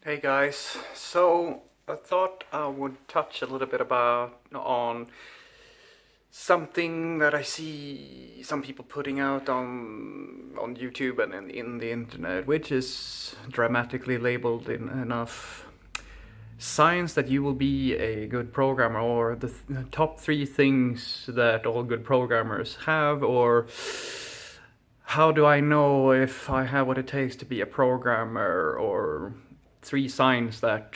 Hey guys, so I thought I would touch a little bit about on something that I see some people putting out on YouTube and in the internet, which is dramatically labeled in enough signs that you will be a good programmer, or the top three things that all good programmers have, or how do I know if I have what it takes to be a programmer, or three signs that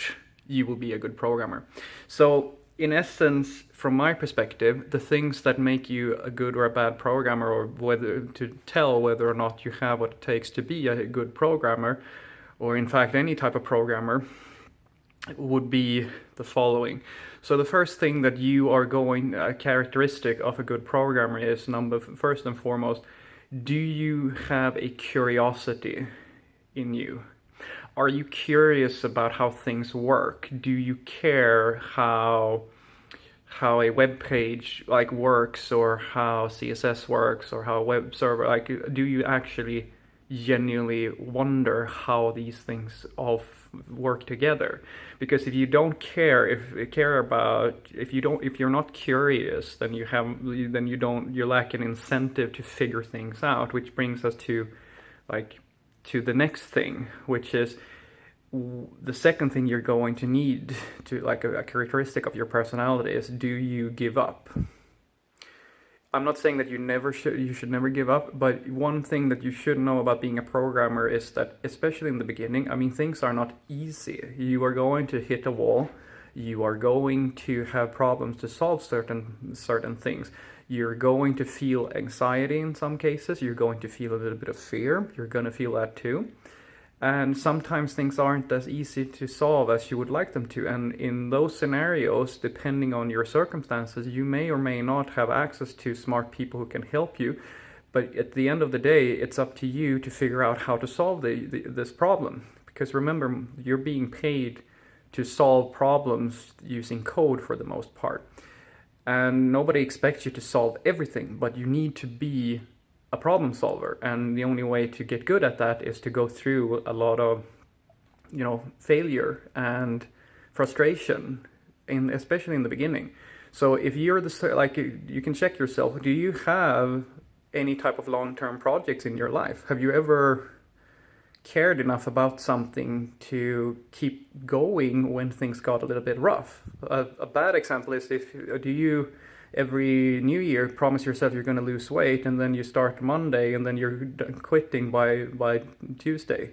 you will be a good programmer. So, in essence, from my perspective, the things that make you a good or a bad programmer, or whether to tell whether or not you have what it takes to be a good programmer, or in fact any type of programmer, would be the following. So the first thing that you are going, a characteristic of a good programmer is first and foremost, do you have a curiosity in you? Are you curious about how things work? Do you care how a web page like works, or how CSS works, or how a web server, like, do you actually genuinely wonder how these things all work together? Because if you don't care, if you're not curious, then you lack an incentive to figure things out, which brings us to the next thing, which is the second thing you're going to need to, like, a characteristic of your personality is, do you give up? I'm not saying that you should never give up, but one thing that you should know about being a programmer is that, especially in the beginning, I mean, things are not easy. You are going to hit a wall. You are going to have problems to solve certain things. You're going to feel anxiety in some cases. You're going to feel a little bit of fear. You're going to feel that too. And sometimes things aren't as easy to solve as you would like them to. And in those scenarios, depending on your circumstances, you may or may not have access to smart people who can help you. But at the end of the day, it's up to you to figure out how to solve this problem. Because remember, you're being paid to solve problems using code for the most part. And nobody expects you to solve everything, but you need to be a problem solver, and the only way to get good at that is to go through a lot of failure and frustration, especially in the beginning. So if you're you can check yourself, do you have any type of long-term projects in your life? Have you ever cared enough about something to keep going when things got a little bit rough? A bad example is, do you every new year promise yourself you're going to lose weight, and then you start Monday and then you're quitting by Tuesday?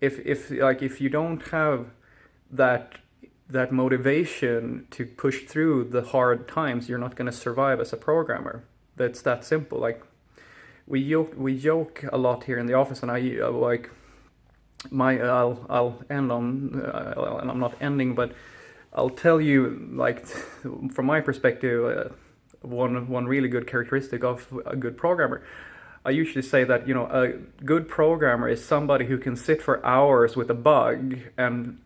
If you don't have that motivation to push through the hard times, you're not going to survive as a programmer. That's that simple. Like, we joke a lot here in the office, and I'll end on and I'm not ending, but I'll tell you, like, from my perspective, one really good characteristic of a good programmer. I usually say that, a good programmer is somebody who can sit for hours with a bug and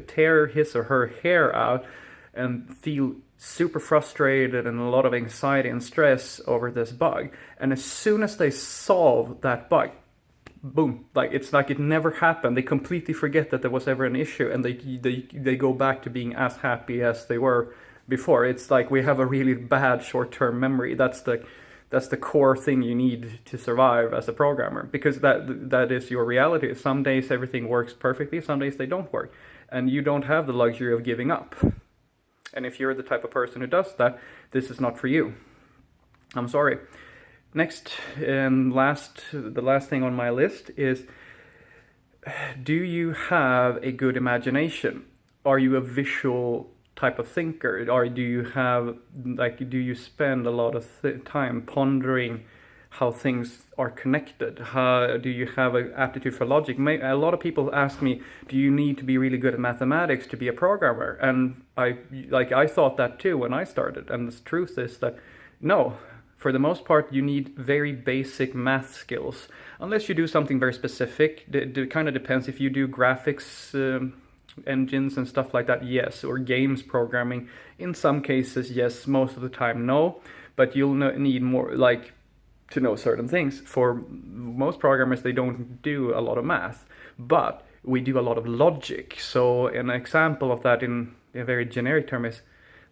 tear his or her hair out and feel super frustrated and a lot of anxiety and stress over this bug. And as soon as they solve that bug, boom, like, it's like it never happened. They completely forget that there was ever an issue, and they go back to being as happy as they were before. It's like we have a really bad short-term memory. That's the core thing you need to survive as a programmer, because that is your reality. Some days everything works perfectly, some days they don't work, and you don't have the luxury of giving up. And if you're the type of person who does that, this is not for you. I'm sorry. Next and the last thing on my list is, do you have a good imagination? Are you a visual type of thinker? Or do you spend a lot of time pondering how things are connected? Do you have an aptitude for logic? A lot of people ask me, do you need to be really good at mathematics to be a programmer? And I thought that too when I started. And the truth is that no. For the most part, you need very basic math skills. Unless you do something very specific. It kind of depends. If you do graphics engines and stuff like that, yes. Or games programming, in some cases, yes. Most of the time, no. But you'll need more, to know certain things. For most programmers, they don't do a lot of math. But we do a lot of logic. So an example of that in a very generic term is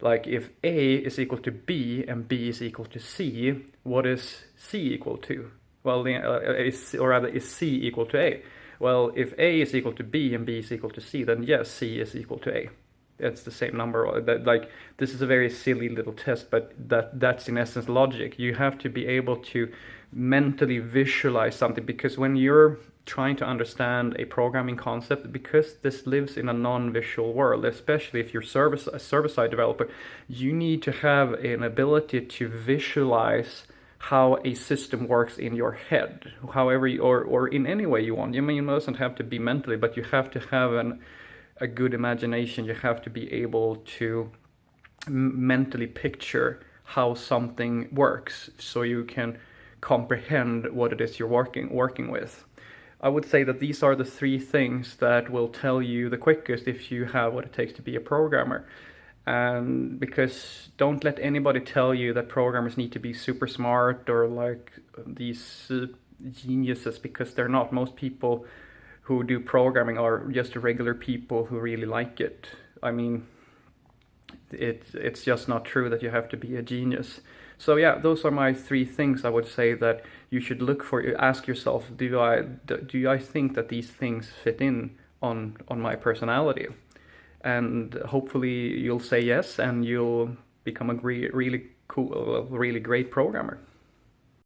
like if A is equal to B and B is equal to C, what is C equal to? Well, is C equal to A? Well, if A is equal to B and B is equal to C, then yes, C is equal to A. It's the same number. Like, this is a very silly little test, but that's in essence logic. You have to be able to mentally visualize something, because when you're trying to understand a programming concept, because this lives in a non-visual world, especially if you're a server-side developer, you need to have an ability to visualize how a system works in your head, however or in any way you want. I mean, it doesn't have to be mentally, but you have to have a good imagination. You have to be able to mentally picture how something works, so you can comprehend what it is you're working with. I would say that these are the three things that will tell you the quickest if you have what it takes to be a programmer. And because don't let anybody tell you that programmers need to be super smart or like these geniuses, because they're not. Most people who do programming are just regular people who really like it. I mean, it's just not true that you have to be a genius. So yeah, those are my three things I would say that you should look for. Ask yourself, do I think that these things fit in on my personality? And hopefully you'll say yes, and you'll become a really cool, really great programmer.